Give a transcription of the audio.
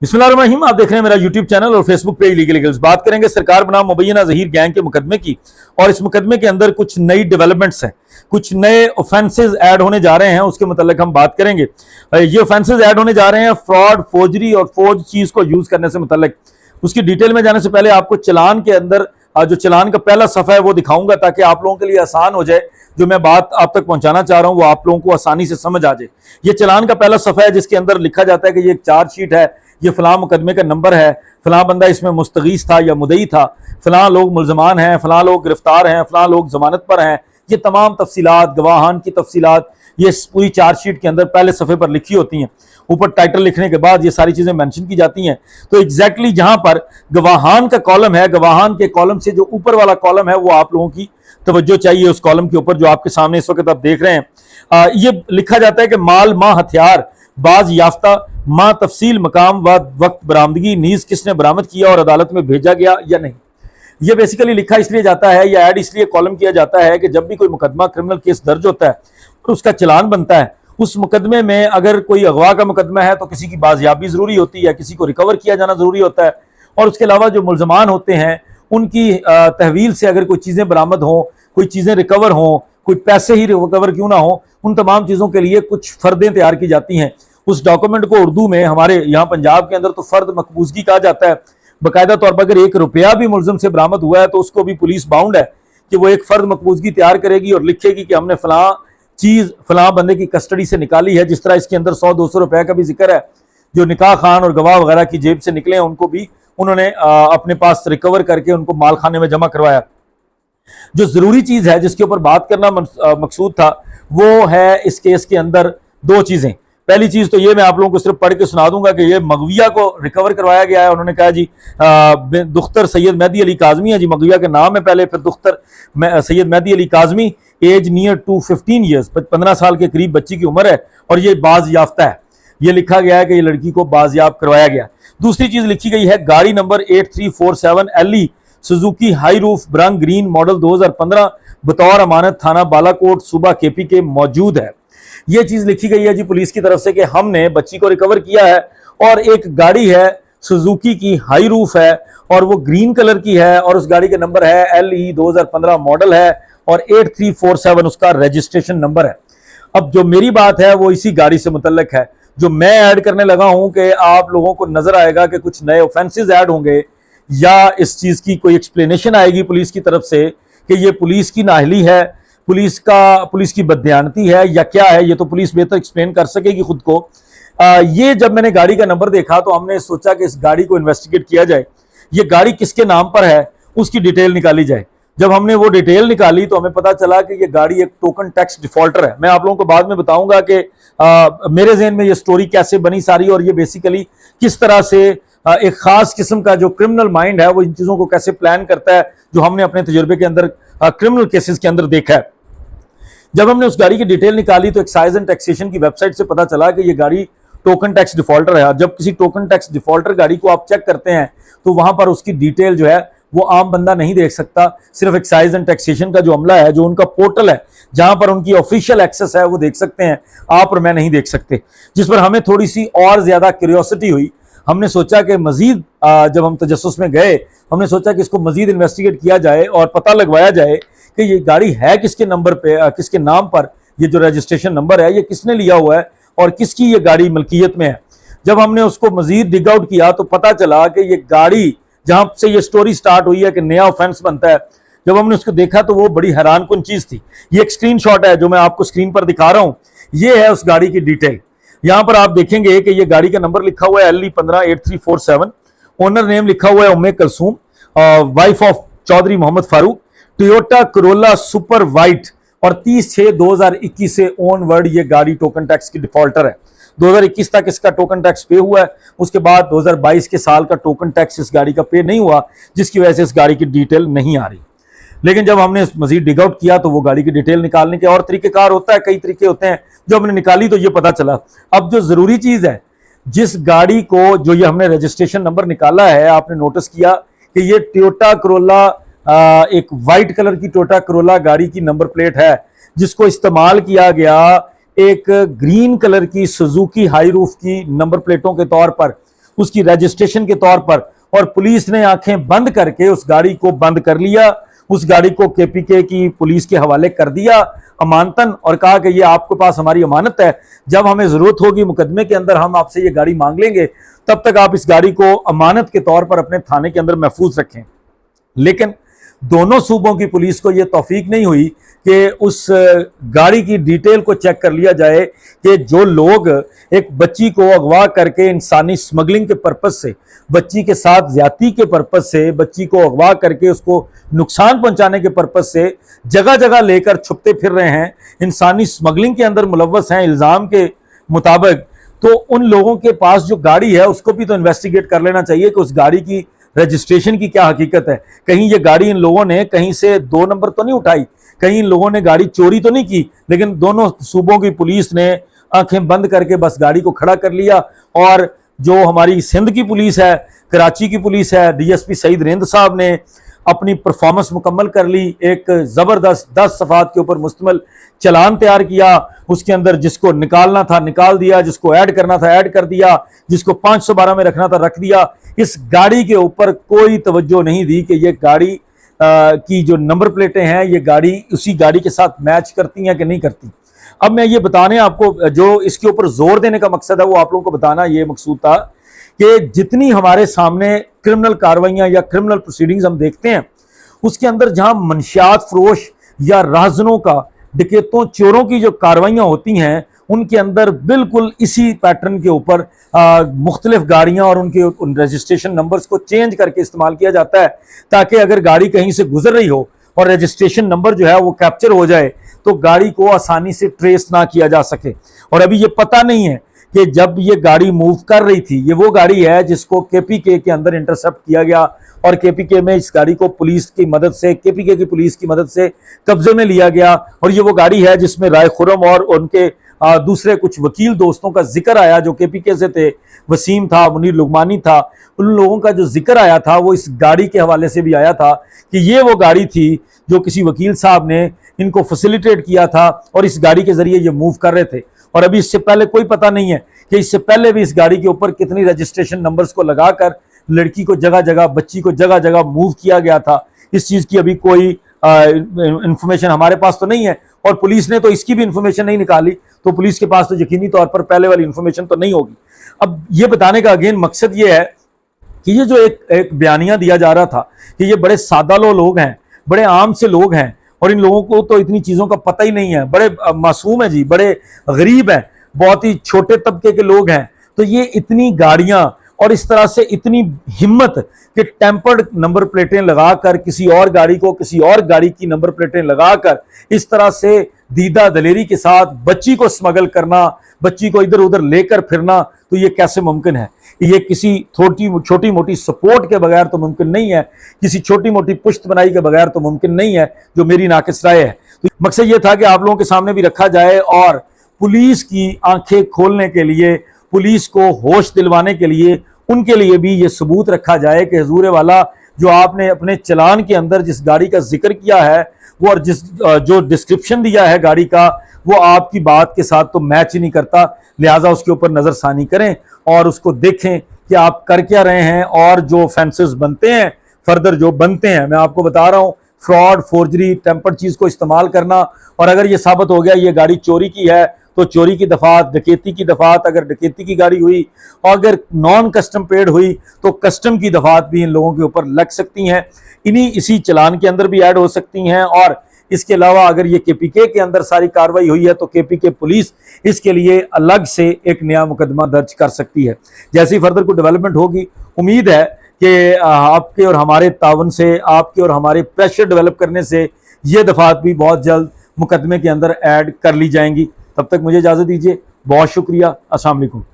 बिस्मिल्लाहिर्रहमानिर्रहीम। आप देख रहे हैं मेरा यूट्यूब चैनल और फेसबुक पेज लीगल लीगल्स। बात करेंगे सरकार बनाम मुबैना ज़हीर गैंग के मुकदमे की, और इस मुकदमे के अंदर कुछ नई डेवलपमेंट्स हैं, कुछ नए ऑफेंसेस ऐड होने जा रहे हैं, उसके मतलब हम बात करेंगे। ये ऑफेंसेस ऐड होने जा रहे हैं फ्रॉड, फोर्जरी और फोर्ज चीज को यूज करने से मुतल्लिक। उसकी डिटेल में जाने से पहले आपको चलान के अंदर जो चलान का पहला सफ़ा है वो दिखाऊंगा, ताकि आप लोगों के लिए आसान हो जाए। जो मैं बात आप तक पहुंचाना चाह रहा हूं वो आप लोगों को आसानी से समझ आ जाए। ये चलान का पहला सफ़ा है जिसके अंदर लिखा जाता है कि ये एक चार्जशीट है, ये फलां मुकदमे का नंबर है, फलां बंदा इसमें मुस्तगीस था या मुदई था, फलां लोग मुलजमान हैं, फलां लोग गिरफ्तार हैं, फलां लोग जमानत पर हैं। ये तमाम तफसीलात, गवाहान की तफसीलात, ये पूरी चार्जशीट के अंदर पहले सफ़े पर लिखी होती हैं। ऊपर टाइटल लिखने के बाद ये सारी चीज़ें मेंशन की जाती हैं। तो एग्जैक्टली जहां पर गवाहान का कॉलम है, गवाहान के कॉलम से जो ऊपर वाला कॉलम है वो आप लोगों की तवज्जो चाहिए। उस कॉलम के ऊपर जो आपके सामने इस वक्त आप देख रहे हैं, ये लिखा जाता है कि माल माँ हथियार बाज याफ्ता माँ तफसील मकाम व वक्त बरामदगी नीज किसने बरामद किया और अदालत में भेजा गया या नहीं। ये बेसिकली लिखा इसलिए जाता है या ऐड इसलिए कॉलम किया जाता है कि जब भी कोई मुकदमा, क्रिमिनल केस दर्ज होता है और उसका चलान बनता है, उस मुकदमे में अगर कोई अगवा का मुकदमा है तो किसी की बाजियाबी जरूरी होती है, किसी को रिकवर किया जाना जरूरी होता है, और उसके अलावा जो मुलजमान होते हैं उनकी तहवील से अगर कोई चीज़ें बरामद हों, कोई चीज़ें रिकवर हों, कोई पैसे ही रिकवर क्यों ना हो, उन तमाम चीज़ों के लिए कुछ फर्दें तैयार की जाती हैं। उस डॉक्यूमेंट को उर्दू में हमारे यहाँ पंजाब के अंदर तो फर्द मकबूजगी कहा जाता है। बाकायदा तौर पर अगर ₹1 भी मुलजम से बरामद हुआ है तो उसको भी पुलिस बाउंड है कि वो एक फर्द मकबूजगी तैयार करेगी और लिखेगी कि हमने फलां चीज़ फलां बंदे की कस्टडी से निकाली है। जिस तरह इसके अंदर ₹100-200 का भी जिक्र है, जो निकाह खान और गवाह वगैरह की जेब से निकले हैं उनको भी उन्होंने अपने पास रिकवर करके उनको माल खाने में जमा करवाया। जो जरूरी चीज़ है जिसके ऊपर बात करना मकसूद था वो है इस केस के अंदर दो चीज़ें। पहली चीज तो ये मैं आप लोगों को सिर्फ पढ़ के सुना दूंगा कि ये मगविया को रिकवर करवाया गया है। उन्होंने कहा जी दुख्तर सैयद मेहदी अली काजमी है जी, मगविया के नाम है पहले, फिर दुख्तर Syed Mehdi Ali Kazmi, age near to 15 years, 15 साल के करीब बच्ची की उम्र है, और ये बाज याफ्ता है। ये लिखा गया है कि ये लड़की को बाजियाब करवाया गया। दूसरी चीज लिखी गई है गाड़ी number 8347 LE Suzuki high roof brung green model 2015 बतौर अमानत थाना बालाकोट सूबा KP के मौजूद है। ये चीज लिखी गई है जी पुलिस की तरफ से कि हमने बच्ची को रिकवर किया है, और एक गाड़ी है सुजुकी की हाई रूफ है और वो ग्रीन कलर की है, और उस गाड़ी का नंबर है LE 2015 मॉडल है और 8347 उसका रजिस्ट्रेशन नंबर है। अब जो मेरी बात है वो इसी गाड़ी से मुतल्लिक है। जो मैं ऐड करने लगा हूं कि आप लोगों को नजर आएगा कि कुछ नए ऑफेंसेस ऐड होंगे या इस चीज की कोई एक्सप्लेनेशन आएगी पुलिस की तरफ से कि ये पुलिस की नाअहली है, पुलिस की बददियानती है या क्या है, ये तो पुलिस बेहतर एक्सप्लेन कर सकेगी खुद को। ये जब मैंने गाड़ी का नंबर देखा तो हमने सोचा कि इस गाड़ी को इन्वेस्टिगेट किया जाए, ये गाड़ी किसके नाम पर है उसकी डिटेल निकाली जाए। जब हमने वो डिटेल निकाली तो हमें पता चला कि ये गाड़ी एक टोकन टैक्स डिफॉल्टर है। मैं आप लोगों को बाद में बताऊंगा कि मेरे ज़हन में ये स्टोरी कैसे बनी सारी, और ये बेसिकली किस तरह से एक खास किस्म का जो क्रिमिनल माइंड है वो इन चीज़ों को कैसे प्लान करता है, जो हमने अपने तजुर्बे के अंदर क्रिमिनल केसेस के अंदर देखा है। जब हमने उस गाड़ी की डिटेल निकाली तो एक्साइज एंड टैक्सेशन की वेबसाइट से पता चला कि ये गाड़ी टोकन टैक्स डिफॉल्टर है। जब किसी टोकन टैक्स डिफॉल्टर गाड़ी को आप चेक करते हैं तो वहां पर उसकी डिटेल जो है वो आम बंदा नहीं देख सकता। सिर्फ एक्साइज एंड टैक्सेशन का जो अमला है, जो उनका पोर्टल है जहां पर उनकी ऑफिशियल एक्सेस है, वो देख सकते हैं, आप और मैं नहीं देख सकते। जिस पर हमें थोड़ी सी और ज्यादा क्यूरियोसिटी हुई। हमने सोचा कि मजीद जब हम तजस्सुस में गए, हमने सोचा कि इसको मजीद इन्वेस्टिगेट किया जाए और पता लगवाया जाए कि ये गाड़ी है किसके नंबर पे, किसके नाम पर, ये जो रजिस्ट्रेशन नंबर है ये किसने लिया हुआ है और किसकी ये गाड़ी मलकियत में है। जब हमने उसको मजीद डिग आउट किया तो पता चला कि ये गाड़ी जहां से ये स्टोरी स्टार्ट हुई है कि नया ऑफेंस बनता है, जब हमने उसको देखा तो वो बड़ी हैरानकुन चीज थी। ये एक स्क्रीनशॉट है जो मैं आपको स्क्रीन पर दिखा रहा हूं, ये है उस गाड़ी की डिटेल। यहां पर आप देखेंगे कि ये गाड़ी का नंबर लिखा हुआ है LE 158347, ओनर नेम लिखा हुआ है Umme Kulsoom, wife of Chaudhry Mohammad Farooq, Toyota Corolla super white, और 30/6/2021 से ऑनवर्ड ये गाड़ी टोकन टैक्स की डिफॉल्टर है। 2021 तक इसका टोकन टैक्स पे हुआ है, उसके बाद 2022 के साल का टोकन टैक्स इस गाड़ी का पे नहीं हुआ, जिसकी वजह से इस गाड़ी की डिटेल नहीं आ रही। लेकिन जब हमने मजीद डिग आउट किया तो वो गाड़ी की डिटेल निकालने के और तरीकेकार होता है, कई तरीके होते हैं, जो हमने निकाली तो ये पता चला। अब जो जरूरी चीज है, जिस गाड़ी को जो ये हमने रजिस्ट्रेशन नंबर निकाला है, आपने नोटिस किया कि ये टोयोटा करोला एक वाइट कलर की टोयोटा करोला गाड़ी की नंबर प्लेट है, जिसको इस्तेमाल किया गया एक ग्रीन कलर की सुजुकी हाई रूफ की नंबर प्लेटों के तौर पर। उसकी रजिस्ट्रेशन के तौर पर, और पुलिस ने आंखें बंद करके उस गाड़ी को बंद कर लिया, उस गाड़ी को केपीके की पुलिस के हवाले कर दिया अमानतन, और कहा कि ये आपके पास हमारी अमानत है, जब हमें जरूरत होगी मुकदमे के अंदर हम आपसे ये गाड़ी मांग लेंगे, तब तक आप इस गाड़ी को अमानत के तौर पर अपने थाने के अंदर महफूज रखें। लेकिन दोनों सूबों की पुलिस को यह तौफीक नहीं हुई कि उस गाड़ी की डिटेल को चेक कर लिया जाए कि जो लोग एक बच्ची को अगवा करके इंसानी स्मगलिंग के पर्पज से, बच्ची के साथ ज्यादती के पर्पज से, बच्ची को अगवा करके उसको नुकसान पहुंचाने के पर्पज से जगह जगह लेकर छुपते फिर रहे हैं, इंसानी स्मगलिंग के अंदर मुलव्वस हैं इल्जाम के मुताबिक, तो उन लोगों के पास जो गाड़ी है उसको भी तो इन्वेस्टिगेट कर लेना चाहिए कि उस गाड़ी की रजिस्ट्रेशन की क्या हकीकत है। कहीं ये गाड़ी इन लोगों ने कहीं से 2 नंबर तो नहीं उठाई, कहीं इन लोगों ने गाड़ी चोरी तो नहीं की, लेकिन दोनों सूबों की पुलिस ने आंखें बंद करके बस गाड़ी को खड़ा कर लिया। और जो हमारी सिंध की पुलिस है, कराची की पुलिस है, डीएसपी सईद रिंद साहब ने अपनी परफॉर्मेंस मुकम्मल कर ली, एक ज़बरदस्त 10 सफ़ात के ऊपर मुश्तमिल चलान तैयार किया, उसके अंदर जिसको निकालना था निकाल दिया, जिसको ऐड करना था ऐड कर दिया, जिसको 512 में रखना था रख दिया। इस गाड़ी के ऊपर कोई तवज्जो नहीं दी कि ये गाड़ी की जो नंबर प्लेटें हैं ये गाड़ी उसी गाड़ी के साथ मैच करती हैं कि नहीं करती। अब मैं ये बताने आपको, जो इसके ऊपर जोर देने का मकसद है वो आप लोगों को बताना ये मकसूद था कि जितनी हमारे सामने क्रिमिनल कार्रवाइयां या क्रिमिनल प्रोसीडिंग्स हम देखते हैं, उसके अंदर जहां मंशियात फरोश या राहजनों का, डकैतों चोरों की जो कार्रवाइयां होती हैं, उनके अंदर बिल्कुल इसी पैटर्न के ऊपर मुख्तलिफ गाड़ियां और उनके उन रजिस्ट्रेशन नंबर्स को चेंज करके इस्तेमाल किया जाता है, ताकि अगर गाड़ी कहीं से गुजर रही हो और रजिस्ट्रेशन नंबर जो है वो कैप्चर हो जाए तो गाड़ी को आसानी से ट्रेस ना किया जा सके। और अभी ये पता नहीं है कि जब ये गाड़ी मूव कर रही थी, ये वो गाड़ी है जिसको केपीके के अंदर इंटरसेप्ट किया गया और केपीके में इस गाड़ी को पुलिस की मदद से, केपीके की पुलिस की मदद से कब्जे में लिया गया। और ये वो गाड़ी है जिसमें राय खुर्रम और उनके दूसरे कुछ वकील दोस्तों का जिक्र आया जो केपीके से थे, वसीम था, मुनीर लुगमानी था, उन लोगों का जो जिक्र आया था वो इस गाड़ी के हवाले से भी आया था कि ये वो गाड़ी थी जो किसी वकील साहब ने इनको फैसिलिटेट किया था और इस गाड़ी के जरिए ये मूव कर रहे थे। और अभी इससे पहले कोई पता नहीं है कि इससे पहले भी इस गाड़ी के ऊपर कितनी रजिस्ट्रेशन नंबर्स को लगाकर लड़की को जगह जगह, बच्ची को जगह जगह मूव किया गया था। इस चीज की अभी कोई इंफॉर्मेशन हमारे पास तो नहीं है, और पुलिस ने तो इसकी भी इंफॉर्मेशन नहीं निकाली, तो पुलिस के पास तो यकीनी तौर पर पहले वाली इंफॉर्मेशन तो नहीं होगी। अब ये बताने का अगेन मकसद ये है कि ये जो एक बयानिया दिया जा रहा था कि ये बड़े सादा लोग हैं, बड़े आम से लोग हैं और इन लोगों को तो इतनी चीजों का पता ही नहीं है, बड़े मासूम है जी, बड़े गरीब हैं, बहुत ही छोटे तबके के लोग हैं, तो ये इतनी गाड़ियां और इस तरह से इतनी हिम्मत कि टेम्पर्ड नंबर प्लेटें लगाकर किसी और गाड़ी को, किसी और गाड़ी की नंबर प्लेटें लगाकर इस तरह से दीदा दलेरी के साथ बच्ची को स्मगल करना, बच्ची को इधर उधर लेकर फिरना, तो ये कैसे मुमकिन है? ये किसी छोटी मोटी सपोर्ट के बगैर तो मुमकिन नहीं है, किसी छोटी मोटी पुश्त बनाई के बगैर तो मुमकिन नहीं है, जो मेरी नाकिस राय है। तो मकसद ये था कि आप लोगों के सामने भी रखा जाए और पुलिस की आंखें खोलने के लिए, पुलिस को होश दिलवाने के लिए, उनके लिए भी ये सबूत रखा जाए कि हुजूर वाला जो आपने अपने चलान के अंदर जिस गाड़ी का जिक्र किया है वो, और जो डिस्क्रिप्शन दिया है गाड़ी का, वो आपकी बात के साथ तो मैच ही नहीं करता। लिहाजा उसके ऊपर नजरसानी करें और उसको देखें कि आप कर क्या रहे हैं, और जो ऑफेंसेस बनते हैं फर्दर जो बनते हैं, मैं आपको बता रहा हूँ, फ्रॉड, फोर्जरी, टेम्पर्ड चीज को इस्तेमाल करना, और अगर ये साबित हो गया ये गाड़ी चोरी की है तो चोरी की दफात, डकैती की दफात, अगर डकैती की गाड़ी हुई और अगर नॉन कस्टम पेड हुई तो कस्टम की दफात भी इन लोगों के ऊपर लग सकती हैं, इसी चलान के अंदर भी ऐड हो सकती हैं। और इसके अलावा अगर ये केपीके के अंदर सारी कार्रवाई हुई है तो केपीके पुलिस इसके लिए अलग से एक नया मुकदमा दर्ज कर सकती है। जैसी फर्दर कोई डेवलपमेंट होगी, उम्मीद है कि आपके और हमारे तावन से, आपके और हमारे प्रेशर डेवलप करने से ये दफात भी बहुत जल्द मुकदमे के अंदर ऐड कर ली जाएंगी। तब तक मुझे इजाज़त दीजिए, बहुत शुक्रिया, अस्सलाम वालेकुम।